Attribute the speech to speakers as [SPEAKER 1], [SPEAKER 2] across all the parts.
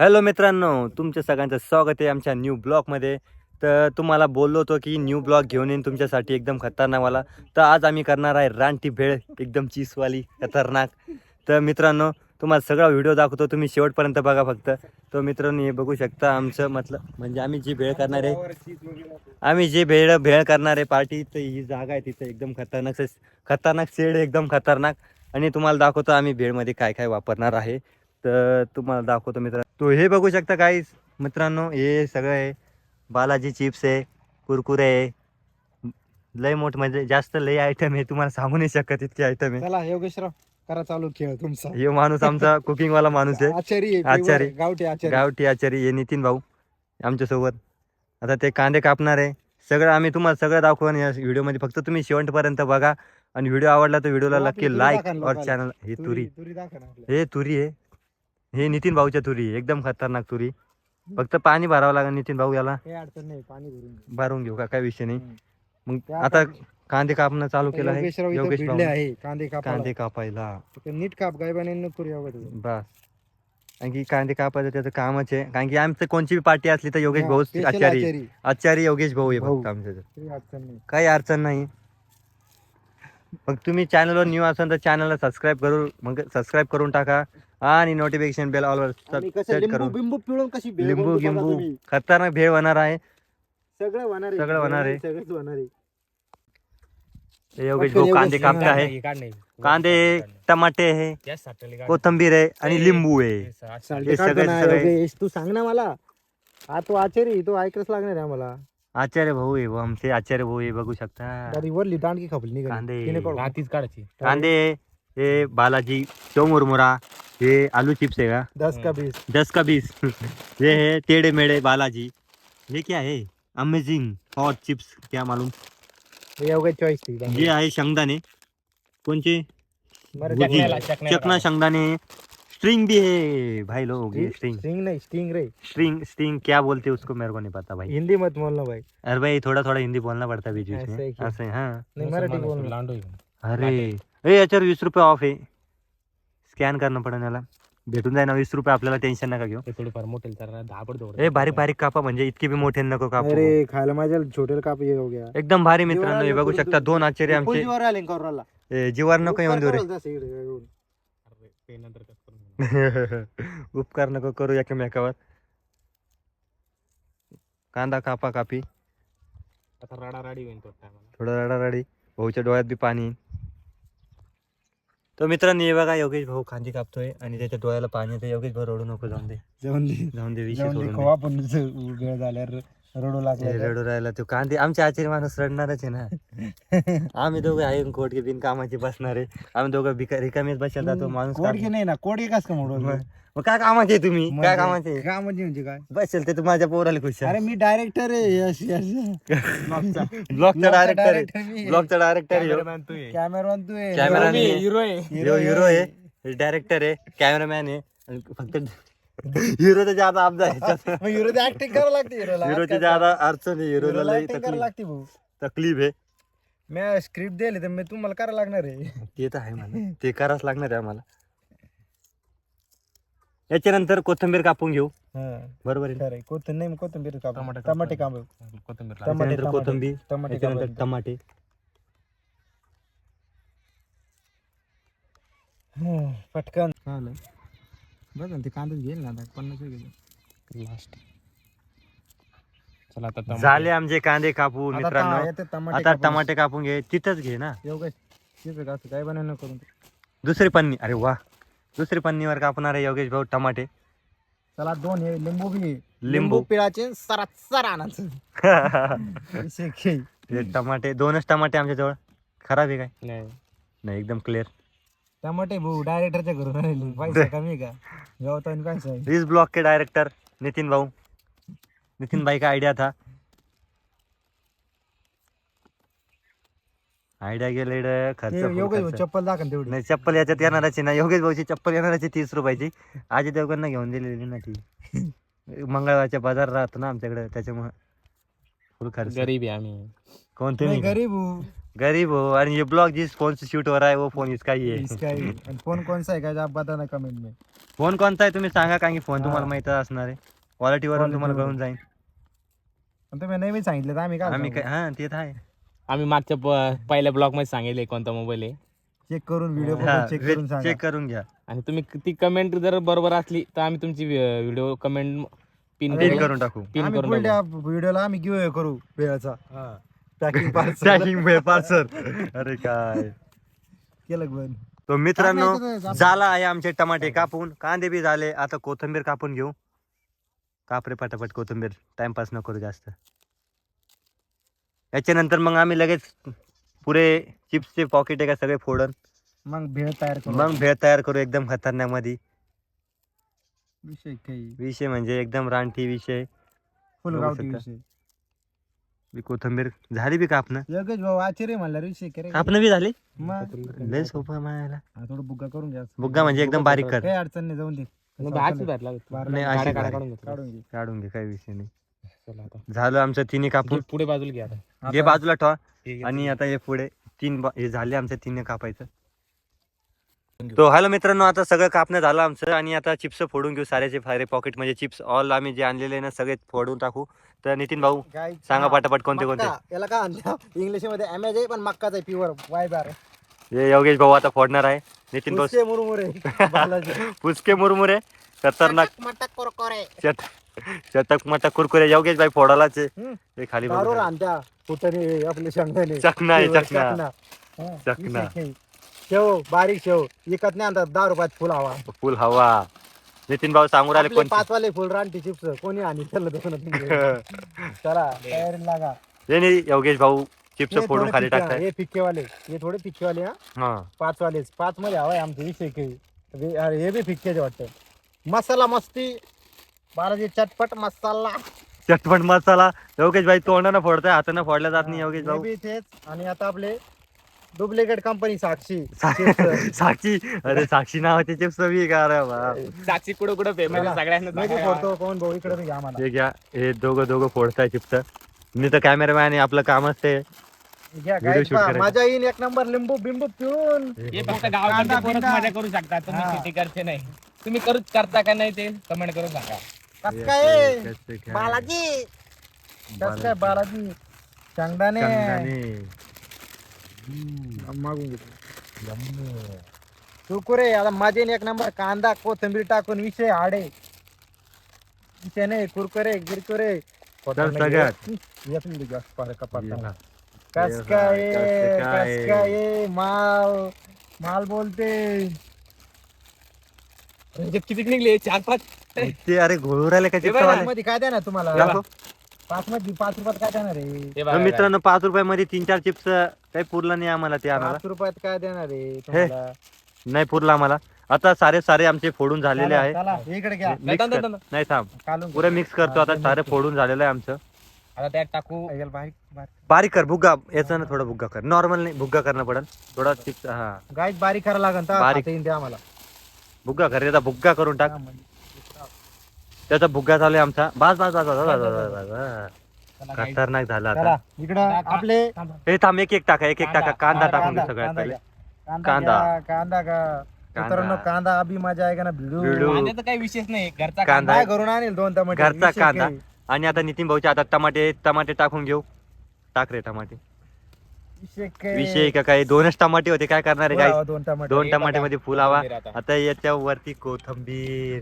[SPEAKER 1] Hello मित्रांनो, तुमच्या सगळ्यांचं स्वागत आहे आमच्या न्यू ब्लॉगमध्ये. तर तुम्हाला बोललो होतो की न्यू ब्लॉग घेऊन येईन तुमच्यासाठी एकदम खतरनाकवाला. तर आज आम्ही करणार आहे रानटी भेळ, एकदम चीजवाली खतरनाक. तर मित्रांनो, तुम्हाला सगळा व्हिडिओ दाखवतो, तुम्ही शेवटपर्यंत बघा फक्त. तर मित्रांनो, हे बघू शकता आमचं म्हणजे आम्ही जी भेळ करणार आहे, भेळ करणार आहे पार्टी. तर ही जागा आहे तिथं एकदम खतरनाक शेड, एकदम खतरनाक. आणि तुम्हाला दाखवतो आम्ही भेळमध्ये काय काय वापरणार आहे. तर तुम्हाला दाखवतो मित्रांनो. तो हे बघू शकता काही मित्रांनो, हे सगळं आहे. बालाजी चिप्स आहे, कुरकुरे आहे, लय मोठ म्हणजे जास्त लय आयटम आहे, तुम्हाला सांगू नाही शकत इतके आयटम आहे.
[SPEAKER 2] चला योगेशराव, करा चालू खेळ तुमचा.
[SPEAKER 1] हे माणूस आमचा कुकिंग वाला माणूस आहे.
[SPEAKER 2] आचारी
[SPEAKER 1] आचारी.
[SPEAKER 2] गावठी आचारी.
[SPEAKER 1] गावठी आचारी हे नितीन भाऊ आमच्यासोबत. आता ते कांदे कापणार आहे. सगळं आम्ही तुम्हाला सगळं दाखवू या व्हिडिओमध्ये, फक्त तुम्ही शेवटपर्यंत बघा. आणि व्हिडिओ आवडला तर व्हिडिओला नक्की लाईक और चॅनल. हे तुरी हे तुरी आहे, हे नितीन भाऊच्या तुरी आहे, एकदम खतरनाक तुरी. फक्त पाणी भरावं लागेल नितीन भाऊ, याला
[SPEAKER 2] काही अडचण नाही, पाणी
[SPEAKER 1] भरून घेऊ का, काय विषय नाही. मग
[SPEAKER 2] त्या
[SPEAKER 1] आता कांदे कापणं चालू केलं आहे योगेश भाऊ.
[SPEAKER 2] आहे कांदे
[SPEAKER 1] कांदे कापायला
[SPEAKER 2] नीट काप गायबाने नको करू एवढं.
[SPEAKER 1] बस. कारण की कांदे कापायचं त्याचं कामच आहे. कारण की आमचं कोणची बी पार्टी असली तर योगेश भाऊ आचारी योगेश भाऊ आहे फक्त आमच्या.
[SPEAKER 2] काही अडचण नाही.
[SPEAKER 1] काही अडचण नाही. मग तुम्ही चॅनलवर न्यू असाल तर चॅनलला सबस्क्राईब करून टाका. आणि नोटिफिकेशन बेल ऑलवर सेट करून.
[SPEAKER 2] लिंबू पिळून कशी भेळ
[SPEAKER 1] लिंबू
[SPEAKER 2] बनवतो बघा
[SPEAKER 1] गिंबू
[SPEAKER 2] तुम्ही.
[SPEAKER 1] खतरनाक भेळ होणार आहे.
[SPEAKER 2] सगळं होणार आहे.
[SPEAKER 1] सगळं होणार आहे.
[SPEAKER 2] सगळंच होणार आहे.
[SPEAKER 1] योगेश भाऊ कांदे कापता आहे. कांदे, टमाटे आहे, कोथंबीर आहे आणि लिंबू आहे. हे सगळे
[SPEAKER 2] योगेश, तू सांग ना मला. हा तो आचारी, तो ऐकच लागणार आहे आम्हाला.
[SPEAKER 1] आचार्य भाऊ आहे, आमचे आचार्य भाऊ आहे, बघू शकता.
[SPEAKER 2] वरली दांडकी खपली निघाली.
[SPEAKER 1] कांदे.
[SPEAKER 2] तिने काढून.
[SPEAKER 3] रातीच काढायची.
[SPEAKER 1] कांदे, हे बालाजी चो मुरमुरा, हे आलू चिप्स है का
[SPEAKER 2] 10 का 20.
[SPEAKER 1] 10 का 20. ये है टेढ़े मेढ़े बालाजी. ये क्या है? अमेजिंग हॉट चिप्स, क्या मालूम.
[SPEAKER 2] योगेश चॉईस थी.
[SPEAKER 1] ये आहे शेंगदाणे. कोणचे? चकना शेंगदाणे. स्ट्रिंग भी है भाई लोग, ये स्ट्रिंग.
[SPEAKER 2] स्टिंग नहीं, स्टिंग रे.
[SPEAKER 1] स्ट्रिंग क्या बोलते हैं उसको, मेरे को नहीं पता भाई.
[SPEAKER 2] हिंदी मत बोलना भाई.
[SPEAKER 1] अरे भाई, थोड़ा थोड़ा हिंदी बोलना पड़ता है बीच बीच
[SPEAKER 2] ऐसे है
[SPEAKER 1] में.
[SPEAKER 2] क्या?
[SPEAKER 1] असं आहे, हाँ.
[SPEAKER 2] नहीं मराठी बोलना.
[SPEAKER 3] लांडो
[SPEAKER 1] अरे ए याच्यावर 20 रुपये ऑफ आहे. स्कॅन करणं पडेल याला, भेटून जाईल ना 20 रुपये आपल्याला. टेन्शन नका घेऊ.
[SPEAKER 3] थोडीफार मोठे तर 10 पड
[SPEAKER 1] ए बारीक बारीक कापा, म्हणजे इतके बी मोठे नको कापू.
[SPEAKER 2] अरे खायला माझ्या छोटेला काप ये हो गया.
[SPEAKER 1] एकदम भारी मित्रांनो, हे बघू शकता 2 आचार्य आमचे.
[SPEAKER 2] जीवावर आले करोला.
[SPEAKER 1] जीवार नको येऊन देऊ रे. उपकार नको करू एकमेकावर. कांदा कापा कापी.
[SPEAKER 3] आता राडाराडी होईल तो टायमाला.
[SPEAKER 1] थोडं रडारडी. भाऊच्या डोळ्यात बी पाणी. तो मित्रांनो हे बघा, योगेश भाऊ कांदी कापतोय आणि त्याच्या डोळ्याला पाणी येतं. योगेश भाऊ रडू नको, जाऊन दे विषय सोडून दे.
[SPEAKER 2] आपण वेळ झाल्यावर रडू लागले.
[SPEAKER 1] रडू राहिला तो. कांदे आमचे आचार्य माणूस रडणारच आहे ना. आम्ही दोघं आहे कोटके बिन कामाची बसणारे. आम्ही दोघं रिकामीच बसत जातो. माणूस
[SPEAKER 2] कोडके नाही ना, कोडके कस का म्हणून.
[SPEAKER 1] मग काय कामाचे तुम्ही, काय कामाचे
[SPEAKER 2] कामाची म्हणजे काय?
[SPEAKER 1] बसेल ते माझ्या पोराला खुश.
[SPEAKER 2] अरे मी डायरेक्टर आहे. यस
[SPEAKER 1] ब्लॉगचा डायरेक्टर आहे. ब्लॉगचा डायरेक्टर आहे.
[SPEAKER 2] कॅमेरामॅन तू आहे.
[SPEAKER 1] कॅमेरामॅन
[SPEAKER 3] हिरो आहे.
[SPEAKER 1] हिरो आहे, डायरेक्टर आहे, कॅमेरामॅन आहे. आणि फक्त हिरो तर ज्यादा अब्जा आहे.
[SPEAKER 2] हिरो ऍक्टिंग करावं लागते.
[SPEAKER 1] हिरोची ज्यादा अडचण आहे. हिरोला लई
[SPEAKER 2] करावं लागते भाऊ.
[SPEAKER 1] तकलीफ आहे.
[SPEAKER 2] मी स्क्रिप्ट दिली तर मी तुम्हाला करायला लागणार आहे.
[SPEAKER 1] ते तर आहे मला, ते करावंच लागणार आहे आम्हाला. याच्यानंतर कोथिंबीर कापून घेऊ. बरोबर आहे.
[SPEAKER 2] कोथिंबीर
[SPEAKER 3] टमाटे
[SPEAKER 2] टमाटे काप.
[SPEAKER 3] कोथिंबीर
[SPEAKER 1] त्याच्यानंतर कोथिंबीर,
[SPEAKER 2] टमाटे
[SPEAKER 1] त्याच्यानंतर टमाटे.
[SPEAKER 2] पटकन बघ ते कांदा घेईल ना आता 50
[SPEAKER 3] लास्ट. चला आता
[SPEAKER 1] झाले आमचे कांदे कापून मित्रांनो. आता टमाटे कापून घे, तिथंच घे ना.
[SPEAKER 2] काय बनवणं करून.
[SPEAKER 1] दुसरी पन्नी, अरे वा, दुसरी पन्नीवर कापणार आहे योगेश भाऊ टमाटे.
[SPEAKER 2] चला 2 हे लिंबू बी.
[SPEAKER 1] लिंबू
[SPEAKER 2] पिळाचे सर आणायचं.
[SPEAKER 1] हे टमाटे 2च टमाटे आमच्या जवळ. खराब आहे काय? नाही, एकदम क्लिअर.
[SPEAKER 2] टमाटे भाऊ डायरेक्टरच्या घरून आलेले. पैसा कमी का गवतानी पैसा.
[SPEAKER 1] इस ब्लॉग के डायरेक्टर नितिन भाई का आइडिया था. आयडिया गेले खर्च.
[SPEAKER 2] चप्पल दाखल तेवढी.
[SPEAKER 1] नाही, चप्पल याच्यात येणारच आहे ना. योगेश भाऊची चप्पल येणारच 30 रुपयाची. आजी देवगणना घेऊन दिलेली ना ती. मंगळवारच्या बाजार राहतो ना आमच्याकडे, त्याच्यामुळे फुल खर्च.
[SPEAKER 3] गरीब आहे आम्ही.
[SPEAKER 1] कोणते
[SPEAKER 2] गरीब
[SPEAKER 1] गरीब हो आणि ये ब्लॉग जिस फोन से शूट हो रहा है वो फोन इसका ही है
[SPEAKER 2] इसका ही आणि फोन कौन सा है काय आप बताना कमेंट में.
[SPEAKER 1] फोन कोणता आहे तुम्ही सांगा कारण की फोन
[SPEAKER 2] हा.
[SPEAKER 1] तुम्हाला माहित असणार आहे क्वालिटीवरून तुम्हाला
[SPEAKER 2] Quality
[SPEAKER 1] कळून जाईल
[SPEAKER 2] पण तुम्ही नेहमी सांगितलं तर आम्ही काय
[SPEAKER 1] आम्ही काय हा ते तर आहे
[SPEAKER 3] आम्ही मागच्या पहिल्या ब्लॉग मध्ये सांगितले कोणता मोबाईल आहे
[SPEAKER 2] चेक करून व्हिडिओ
[SPEAKER 1] हा,
[SPEAKER 2] चेक करून सांगा.
[SPEAKER 1] चेक करून घ्या
[SPEAKER 3] आणि तुम्ही ती कमेंट जर बरोबर असली तर आम्ही तुमची व्हिडिओ कमेंट पिन
[SPEAKER 2] अरे,
[SPEAKER 1] पिन करून टाकू
[SPEAKER 3] पिन
[SPEAKER 2] आम्ही
[SPEAKER 3] करून
[SPEAKER 2] पुढल्या
[SPEAKER 3] टाकू.
[SPEAKER 2] व्हिडिओला आम्ही गिव्ह करू वेळाचा पॅकिंग पार्सल
[SPEAKER 1] पॅकिंग पार्सल अरे काय
[SPEAKER 2] केलं बंद.
[SPEAKER 1] तो मित्रांनो
[SPEAKER 2] टाकलं इथं
[SPEAKER 1] झाला आहे आमचे टमाटे कापून कांदे बी झाले आता कोथिंबीर कापून घेऊ कापरे पटापट कोथिंबीर टाइमपास न करू जास्त याच्यानंतर मग आम्ही लगेच पुरे चिप्सचे पॉकेट आहे का सगळे फोडून
[SPEAKER 2] मग भेळ तयार करू.
[SPEAKER 1] मग भेळ तयार करू एकदम खतरनाक मध्ये
[SPEAKER 2] विषय काही
[SPEAKER 1] विषय म्हणजे एकदम रानटी विषय
[SPEAKER 2] फुल
[SPEAKER 1] बघू
[SPEAKER 2] गावठी
[SPEAKER 1] शकता.
[SPEAKER 2] विषय.
[SPEAKER 1] बी कोथिंबीर झाली बी कापणं
[SPEAKER 2] योगेश भाऊ आश्चर्य म्हणला रे विषय करे
[SPEAKER 1] कापणं बी झाली
[SPEAKER 2] मग
[SPEAKER 1] लय सोपं मायाला
[SPEAKER 2] हा, थोडं बुग्गा करून घ्या.
[SPEAKER 1] बुग्गा म्हणजे एकदम बारीक कर
[SPEAKER 2] काही अडचण नाही जाऊन दे.
[SPEAKER 3] मग हातच भरला होता.
[SPEAKER 2] बारला
[SPEAKER 1] नाही,
[SPEAKER 3] गाड्या
[SPEAKER 1] अशी
[SPEAKER 3] गाड्या
[SPEAKER 1] बारीक.
[SPEAKER 3] काढून घेतो.
[SPEAKER 2] काढून घे.
[SPEAKER 1] काढून घे काही विषय नाही
[SPEAKER 3] चला आता
[SPEAKER 1] झालं आमचं तिन्ही कापून
[SPEAKER 3] पुढे बाजूला घ्या आता.
[SPEAKER 1] हे
[SPEAKER 2] आता
[SPEAKER 1] बाजूला ठेवा आणि आता हे पुढे हे झाले आमचं तीन कापायचं तो हॅलो मित्रांनो आता सगळं कापणं झालं आमचं आणि आता चिप्स फोडून घेऊ साऱ्याचे फारे पॉकेट म्हणजे चिप्स ऑल आम्ही जे आणलेले आहे ना सगळे फोडून टाकू तर नितीन भाऊ
[SPEAKER 2] काय
[SPEAKER 1] सांगा पटापट कोणते कोणते
[SPEAKER 2] याला काय आणलं इंग्लिश मध्ये अमेज आहे पण मक्काच आहे प्युअर वाय बार
[SPEAKER 1] हे योगेश भाऊ आता फोडणार आहे नितीन भाऊ
[SPEAKER 2] मुरमुरे बालाजी
[SPEAKER 1] पुचके मुरमुरे खतरनाक
[SPEAKER 2] मटक कोरकोरे
[SPEAKER 1] चटक मटक कुरकुरे योगेश भाई फोडालाच आहे.
[SPEAKER 2] हम्म.
[SPEAKER 1] हे खाली
[SPEAKER 2] दारू
[SPEAKER 1] बघा.
[SPEAKER 2] आणत्या कुठे आपले शेंगदाणे
[SPEAKER 1] चकना आहे,
[SPEAKER 2] Pure
[SPEAKER 1] चकना.
[SPEAKER 2] हा,
[SPEAKER 1] चकना.
[SPEAKER 2] विशेष नाही. शेव बारीक शेव विकत नाही आणतात 10 रुपयात फुल हवा
[SPEAKER 1] फुल हवा नितीन भाऊ सांगू राहिले
[SPEAKER 2] आपले
[SPEAKER 1] कोण
[SPEAKER 2] 5 वाले फुल रानटी चिप्स कोणी आणि त्याला दोन चला तयारी लागा
[SPEAKER 1] हे नाही योगेश भाऊ चिप्स
[SPEAKER 2] हे
[SPEAKER 1] फोडून
[SPEAKER 2] थोडे
[SPEAKER 1] खाली
[SPEAKER 2] फिक्के-
[SPEAKER 1] टाकताय
[SPEAKER 2] हे फिक्केवाले हे थोडे फिक्केवाले हा
[SPEAKER 1] हा
[SPEAKER 2] 5 वालेच 5 मध्ये हवाय आमचे विषय काही अरे हे बी फिक्केचे वाटतं मसाला मस्ती बालाजी चटपट मसाला
[SPEAKER 1] चटपट मसाला योगेश भाई तोंडानं फोडताय हातानं फोडल्या जात नाही योगेश
[SPEAKER 2] हे
[SPEAKER 1] भाऊ
[SPEAKER 2] बी तेच आणि आता आपले डुप्लिकेट कंपनी साक्षी
[SPEAKER 1] साक्षी अरे साक्षी नावाचे चिप्स बी का रे बा
[SPEAKER 3] साक्षी कुठं कुठं फेमस
[SPEAKER 2] चला.
[SPEAKER 3] सगळ्यांना
[SPEAKER 2] नाही
[SPEAKER 3] सांगा.
[SPEAKER 2] फोडतो कोण भाऊ इकडे बी घ्या आम्हाला
[SPEAKER 1] हे घ्या हे दोघं फोडताय चिप्स मी तर कॅमेरामॅन आहे आपलं कामच ते
[SPEAKER 2] घ्या
[SPEAKER 1] Video
[SPEAKER 2] guys,
[SPEAKER 1] shoot
[SPEAKER 2] पहा,
[SPEAKER 1] करायचं.
[SPEAKER 2] मजा येईल 1 नंबर लिंबू बिंबू पिऊन
[SPEAKER 3] हे फक्त
[SPEAKER 2] कांदा,
[SPEAKER 3] गावाकडचे पोरच
[SPEAKER 2] बिंदा.
[SPEAKER 3] मजा करू शकता तुम्ही
[SPEAKER 2] हा.
[SPEAKER 3] शेती करते नाही तुम्ही करूच करता का नाही ते कमेंट करून सांगा
[SPEAKER 2] कस काय
[SPEAKER 1] कसं काय?
[SPEAKER 2] बालाजी कस काय बालाजी शेंगदाणे
[SPEAKER 1] शेंगदाणे.
[SPEAKER 2] मागून घेतो कुरकुरे आता मजेन 1 नंबर कांदा कोथिंबीर टाकून विषय हाडे विषय नाही कुरकुरे गिरकुरे
[SPEAKER 1] तर सगळ्यात
[SPEAKER 2] कस
[SPEAKER 1] कसं
[SPEAKER 2] काय
[SPEAKER 1] काय?
[SPEAKER 2] कस काय माल माल बोलते
[SPEAKER 3] म्हणजे किती निघले 4-5
[SPEAKER 1] ते अरे घोळू राहिले का
[SPEAKER 3] हे
[SPEAKER 1] चिप्स
[SPEAKER 3] बघा.
[SPEAKER 1] वाले?
[SPEAKER 2] मध्ये काय द्या ना तुम्हाला
[SPEAKER 1] दाखव.
[SPEAKER 2] 5 मध्ये 5 रुपयात काय देणार आहे
[SPEAKER 3] हे बघा,
[SPEAKER 1] मित्रांनो 5 रुपयामध्ये 3-4 चिप्स काही पुरला नाही आम्हाला ते आम्हाला
[SPEAKER 2] 5 रुपयात काय देणार आहे तुम्हाला
[SPEAKER 1] नाही पुरला आम्हाला आता सारे आमचे फोडून झालेले आहे
[SPEAKER 2] चला, इकडे घ्या
[SPEAKER 3] नाही,
[SPEAKER 1] Mix कर.
[SPEAKER 3] थांब.
[SPEAKER 1] नाही थांब
[SPEAKER 2] कालून
[SPEAKER 1] पुरे मिक्स करतो आता सारे फोडून झालेलं आहे आमचं
[SPEAKER 3] आता त्यात टाकू
[SPEAKER 2] बारीक बारीक
[SPEAKER 1] बारीक कर भुग्गा याचा ना थोडा भुग्गा कर नॉर्मल नाही भुग्गा करणं पडेल थोडा चिप्स हा
[SPEAKER 2] गाईच बारीक करायला लागेल तर
[SPEAKER 1] बारीक.
[SPEAKER 2] खाता येईन ते आम्हाला
[SPEAKER 1] भुग्गा कर याचा भुग्गा करून टाक त्याचा भुग्गा चालू आहे आमचा बस बस बस बस, बस, बस, बस, बस.
[SPEAKER 3] चला, guys.
[SPEAKER 1] खतरनाक झाला
[SPEAKER 2] चला
[SPEAKER 1] आता
[SPEAKER 2] इकडं आपले
[SPEAKER 1] हे थांब एक टाका एक टाका
[SPEAKER 3] कांदा.
[SPEAKER 1] कांदा
[SPEAKER 3] हा,
[SPEAKER 1] टाकून घे
[SPEAKER 2] कांदा,
[SPEAKER 1] सगळ्यात
[SPEAKER 2] कांदा
[SPEAKER 1] पहिले
[SPEAKER 2] घ्या. कांदा
[SPEAKER 1] कांदा.
[SPEAKER 2] घ्या, कांदा का मित्रांनो कांदा अभी मजा आहे का ना
[SPEAKER 1] भिडू.
[SPEAKER 2] भिडू
[SPEAKER 3] कांद्याचा काही विशेष नाही घरचा
[SPEAKER 1] कांदा.
[SPEAKER 2] काय घरून आणेल 2 टमाटे
[SPEAKER 1] घरचा
[SPEAKER 2] विषय
[SPEAKER 1] कांदा.
[SPEAKER 2] काही.
[SPEAKER 1] आणि आता नितीन भाऊचे आता टमाटे टाकून घेऊ टाक रे टमाटे
[SPEAKER 2] विषय काही.
[SPEAKER 1] विषय का काही 2च टमाटे होते काय करणार आहे
[SPEAKER 2] फुलावा
[SPEAKER 1] काय
[SPEAKER 2] 2 टमाटे
[SPEAKER 1] 2
[SPEAKER 3] हे
[SPEAKER 1] टमाटे
[SPEAKER 3] बघा.
[SPEAKER 1] मध्ये फुलावा
[SPEAKER 3] कोथिंबीर आता.
[SPEAKER 1] आता याच्यावरती कोथंबीर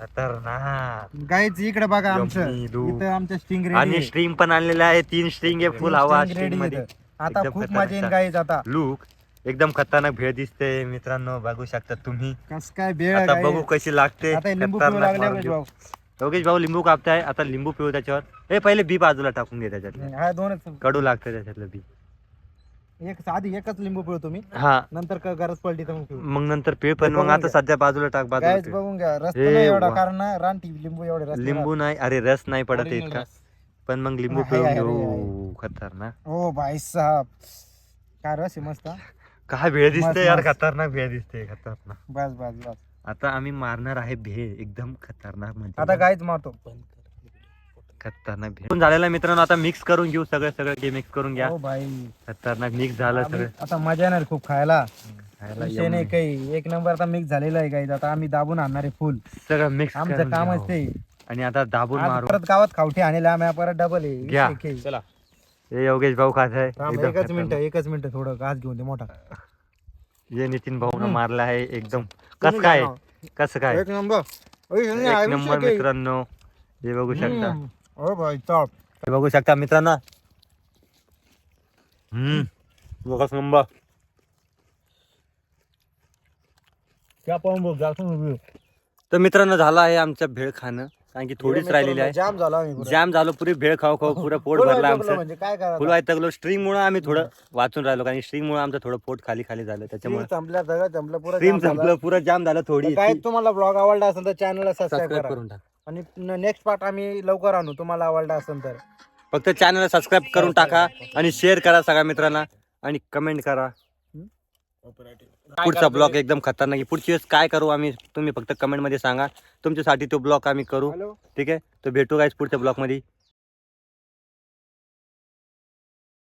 [SPEAKER 1] खतरनाक
[SPEAKER 2] गाईच इकडे बघा आमचं
[SPEAKER 1] यम्मी, दूध.
[SPEAKER 2] इथं आमचं स्टिंग
[SPEAKER 1] आणि
[SPEAKER 2] रेडी
[SPEAKER 1] स्ट्रिंग पण आणलेले आहे 3 स्ट्रिंग आहे फुल हवा
[SPEAKER 2] रेडी
[SPEAKER 1] स्ट्रिंग मध्ये
[SPEAKER 2] आता
[SPEAKER 1] एकदम
[SPEAKER 2] खूप
[SPEAKER 1] खतरनाक
[SPEAKER 2] मजा येईन
[SPEAKER 1] आहे.
[SPEAKER 2] गाईच आता
[SPEAKER 1] लुक एकदम खतरनाक भेळ दिसते मित्रांनो बघू शकता तुम्ही
[SPEAKER 2] कस काय बेळ
[SPEAKER 1] आता
[SPEAKER 2] गाईच.
[SPEAKER 1] बघू कशी लागते
[SPEAKER 2] आता हे लिंबू
[SPEAKER 1] खतरनाक
[SPEAKER 2] पिऊ लागले
[SPEAKER 1] मारून
[SPEAKER 2] योगेश
[SPEAKER 1] घेऊ.
[SPEAKER 2] भाऊ.
[SPEAKER 1] योगेश भाऊ लिंबू कापताय आता लिंबू पिऊ त्याच्यावर हे पहिले बी बाजूला टाकून घे त्याच्यातलं
[SPEAKER 2] हा 2च
[SPEAKER 1] कडू लागतं त्याच्यातलं बी
[SPEAKER 2] एक आधी एकच लिंबू पिऊ तुम्ही
[SPEAKER 1] हा
[SPEAKER 2] नंतर गरज पडली तर मग पिऊ
[SPEAKER 1] मग नंतर पिळ पण मग
[SPEAKER 2] बघून
[SPEAKER 1] आता
[SPEAKER 2] घ्या.
[SPEAKER 1] सध्या बाजूला टाक बाजूला
[SPEAKER 2] गाईच
[SPEAKER 1] पिळ.
[SPEAKER 2] बघून घ्या रस्ता
[SPEAKER 1] हे
[SPEAKER 2] नाही एवढा
[SPEAKER 1] वा.
[SPEAKER 2] कारण ना रानटी लिंबू एवढे रस्ते
[SPEAKER 1] लिंबू नाही अरे रस नाही पडत आहे
[SPEAKER 3] Original
[SPEAKER 1] इतका
[SPEAKER 3] रस.
[SPEAKER 1] पण मग लिंबू
[SPEAKER 2] आहे,
[SPEAKER 1] पिळून
[SPEAKER 2] आहे,
[SPEAKER 1] घेऊ खतरनाक
[SPEAKER 2] ओ भाई साहब काय रस आहे मस्त हा.
[SPEAKER 1] काय भेळ दिसते यार
[SPEAKER 2] मस्त.
[SPEAKER 1] खतरनाक भेळ दिसते खतरनाक
[SPEAKER 2] बस बस बस
[SPEAKER 1] आता आम्ही मारणार आहे भेळ एकदम खतरनाक म्हणजे
[SPEAKER 2] आता गाईच मारतो
[SPEAKER 1] खतरनाक भेळ झालेला मित्रांनो. आता मिक्स करून घेऊ सगळं मिक्स करून घ्या.
[SPEAKER 2] हो भाई
[SPEAKER 1] खतरनाक मिक्स झालं सगळं.
[SPEAKER 2] आता मजा येणार खूप खायला.
[SPEAKER 1] खायला
[SPEAKER 2] विषय नाही काही, एक नंबर आता मिक्स झालेला आहे काही. आता आम्ही दाबून आणणार आहे फुल.
[SPEAKER 1] सगळं मिक्स
[SPEAKER 2] आमचं कामच ते.
[SPEAKER 1] आणि आता दाबून
[SPEAKER 2] आज
[SPEAKER 1] मारू.
[SPEAKER 2] परत गावात खावठी आणले आम्ही, परत डबल आहे
[SPEAKER 1] घ्या.
[SPEAKER 2] विषय काही.
[SPEAKER 3] चला
[SPEAKER 1] हे योगेश भाऊ खात आहे
[SPEAKER 2] थांब,
[SPEAKER 1] एकदम
[SPEAKER 2] एकच मिनिट थोडं घास घेऊन दे मोठा.
[SPEAKER 1] हे नितीन भाऊन मारला आहे एकदम.
[SPEAKER 2] तुम्ही
[SPEAKER 1] कसं काय
[SPEAKER 2] घ्या
[SPEAKER 1] कसं काय
[SPEAKER 2] एक नंबर.
[SPEAKER 1] एक नंबर मित्रांनो. हे बघू शकता.
[SPEAKER 2] हो भाई चॉप.
[SPEAKER 1] हे बघू शकता मित्रांनो. बघा नंबर.
[SPEAKER 2] क्या पाहून बघ जास्त
[SPEAKER 1] तर मित्रांनो झालं आहे आमचं भेळ खाणं. कारण की थोडीच राहिलेली आहे.
[SPEAKER 2] जाम झाला आम्ही पुरा.
[SPEAKER 1] जाम झालो. पुरी भेळ खाऊ पुरं पोट
[SPEAKER 2] फुल
[SPEAKER 1] भरलं
[SPEAKER 2] वाटलं
[SPEAKER 1] आमचं.
[SPEAKER 2] म्हणजे काय करा.
[SPEAKER 1] फुल वाईटगलो. स्ट्रिंग मुळे आम्ही थोडं वाचून राहिलो. कारण स्ट्रिंग मुळे आमचं थोडं पोट खाली झालं त्याच्यामुळे.
[SPEAKER 2] संपल्या सगळं संपलं पुरा.
[SPEAKER 1] स्ट्रीम संपलं पुरं जाम झालं. थोडी
[SPEAKER 2] काय तुम्हाला ब्लॉग आवडला असेल तर चॅनलला सबस्क्राईब
[SPEAKER 1] सबस्क्राईब
[SPEAKER 2] करा.
[SPEAKER 1] करून टाक.
[SPEAKER 2] आणि नेक्स्ट पार्ट आम्ही लवकर आणू, तुम्हाला आवडला असेल तर.
[SPEAKER 1] फक्त चॅनलला सबस्क्राईब करून टाका आणि शेअर करा सगळ्या मित्रांना आणि कमेंट करा. पुढचा ब्लॉग एकदम खतरनाक आहे. पुढची वेळेस काय करू आम्ही तुम्ही फक्त कमेंट मध्ये सांगा. तुमच्यासाठी तो ब्लॉग आम्ही करू.
[SPEAKER 2] हॅलो.
[SPEAKER 1] ठीक आहे. तर भेटू गाईस पुढच्या ब्लॉग मध्ये.